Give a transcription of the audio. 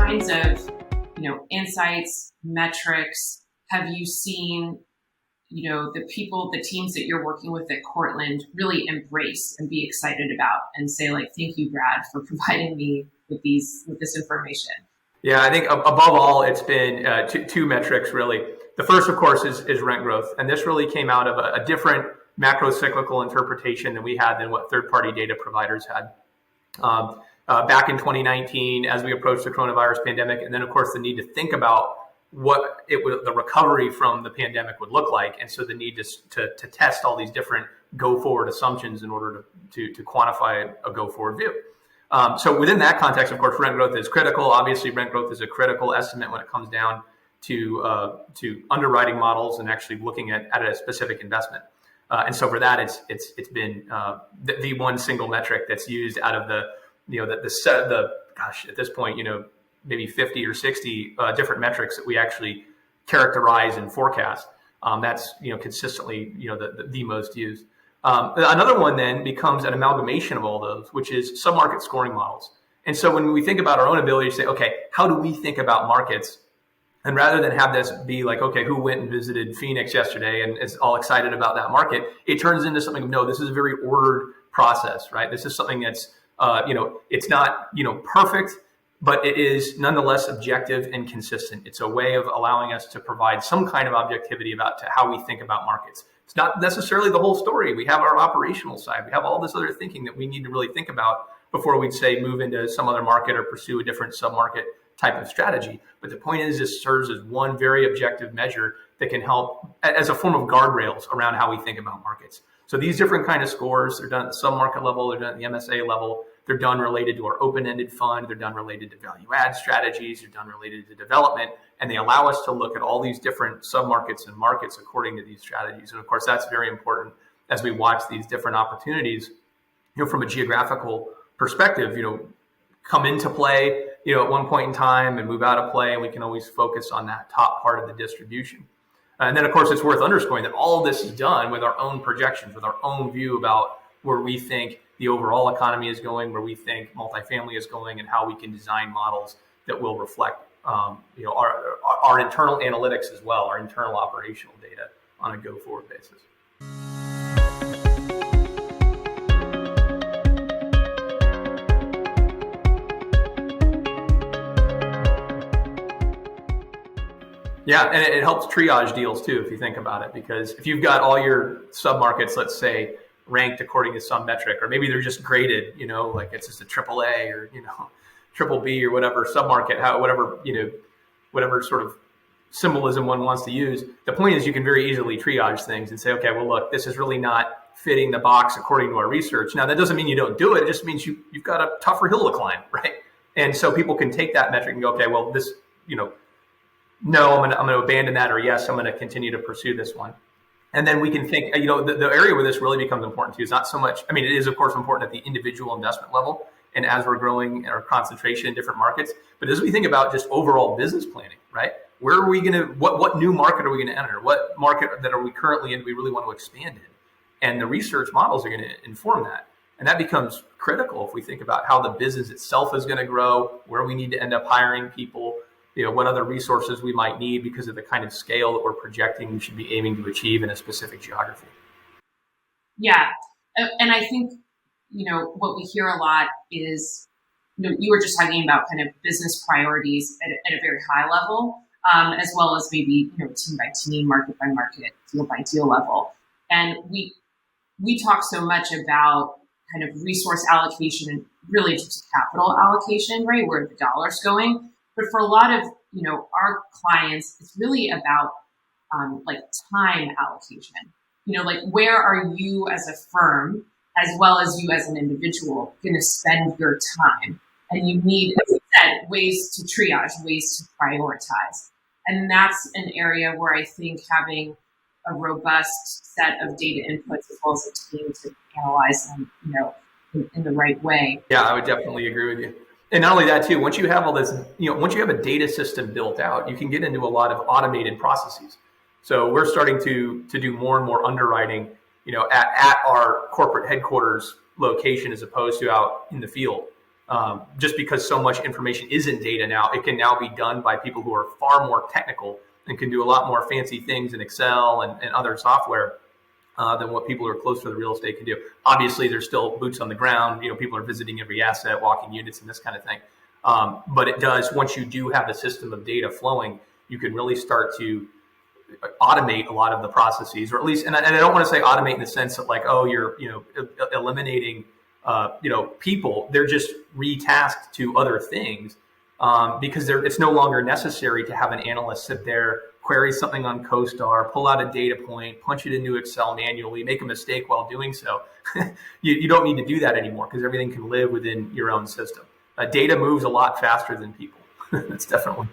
kinds of, insights, metrics have you seen, the teams that you're working with at Cortland really embrace and be excited about and say, like, thank you, Brad, for providing me with this information? Yeah, I think above all, it's been two metrics, really. The first, of course, is rent growth. And this really came out of a different macro cyclical interpretation than we had than what third-party data providers had. Back in 2019, as we approached the coronavirus pandemic, and then, of course, the need to think about what the recovery from the pandemic would look like. And so the need to test all these different go-forward assumptions in order to quantify a go-forward view. So within that context, of course, rent growth is critical. Obviously, rent growth is a critical estimate when it comes down to underwriting models and actually looking at a specific investment. And so for that, it's been the one single metric that's used out of at this point, maybe 50 or 60 different metrics that we actually characterize and forecast. That's consistently the most used. Another one then becomes an amalgamation of all those, which is sub-market scoring models. And so when we think about our own ability to say, okay, how do we think about markets? And rather than have this be like, okay, who went and visited Phoenix yesterday and is all excited about that market, it turns into something of, no, this is a very ordered process, right? This is something that's, it's not, perfect, but it is nonetheless objective and consistent. It's a way of allowing us to provide some kind of objectivity about to how we think about markets. It's not necessarily the whole story. We have our operational side. We have all this other thinking that we need to really think about before we'd say move into some other market or pursue a different sub-market type of strategy. But the point is, this serves as one very objective measure that can help as a form of guardrails around how we think about markets. So these different kind of scores, they're done at the sub-market level, they're done at the MSA level, they're done related to our open-ended fund, they're done related to value add strategies, they're done related to development, and they allow us to look at all these different sub-markets and markets according to these strategies. And of course, that's very important as we watch these different opportunities, from a geographical perspective, come into play, at one point in time and move out of play, and we can always focus on that top part of the distribution. And then, of course, it's worth underscoring that all of this is done with our own projections, with our own view about where we think the overall economy is going, where we think multifamily is going, and how we can design models that will reflect, our internal analytics as well, our internal operational data on a go-forward basis. Yeah, and it helps triage deals too, if you think about it, because if you've got all your sub-markets, let's say, ranked according to some metric, or maybe they're just graded, like it's just a triple A or, triple B or whatever sub-market, whatever sort of symbolism one wants to use. The point is you can very easily triage things and say, okay, well, look, this is really not fitting the box according to our research. Now, that doesn't mean you don't do it. It just means you've got a tougher hill to climb, right? And so people can take that metric and go, okay, well, this, no, I'm going to abandon that, or yes, I'm going to continue to pursue this one. And then we can think, the area where this really becomes important too is not so much, it is of course important at the individual investment level and as we're growing our concentration in different markets, but as we think about just overall business planning, right? Where are we going to, what new market are we going to enter? What market that are we currently in we really want to expand in? And the research models are going to inform that. And that becomes critical if we think about how the business itself is going to grow, where we need to end up hiring people, what other resources we might need because of the kind of scale that we're projecting we should be aiming to achieve in a specific geography. Yeah. And I think, what we hear a lot is, you were just talking about kind of business priorities at a very high level, as well as maybe, team by team, market by market, deal by deal level. And we talk so much about kind of resource allocation and really just capital allocation, right? Where the dollar's going. But for a lot of, our clients, it's really about time allocation. Where are you as a firm, as well as you as an individual, going to spend your time? And you need, as you said, ways to triage, ways to prioritize. And that's an area where I think having a robust set of data inputs as well as a team to analyze them, in the right way. Yeah, I would definitely agree with you. And not only that too, once you have all this, once you have a data system built out, you can get into a lot of automated processes. So we're starting to do more and more underwriting, at our corporate headquarters location as opposed to out in the field. just because so much information is in data now, it can now be done by people who are far more technical and can do a lot more fancy things in Excel and other software than what people who are close to the real estate can do. Obviously, there's still boots on the ground. People are visiting every asset, walking units, and this kind of thing. But it does, once you do have a system of data flowing, you can really start to automate a lot of the processes, or at least, and I don't want to say automate in the sense that like, oh, you're eliminating people. They're just retasked to other things because it's no longer necessary to have an analyst sit there, query something on CoStar, pull out a data point, punch it into Excel manually, make a mistake while doing so. You don't need to do that anymore because everything can live within your own system. Data moves a lot faster than people. That's definitely.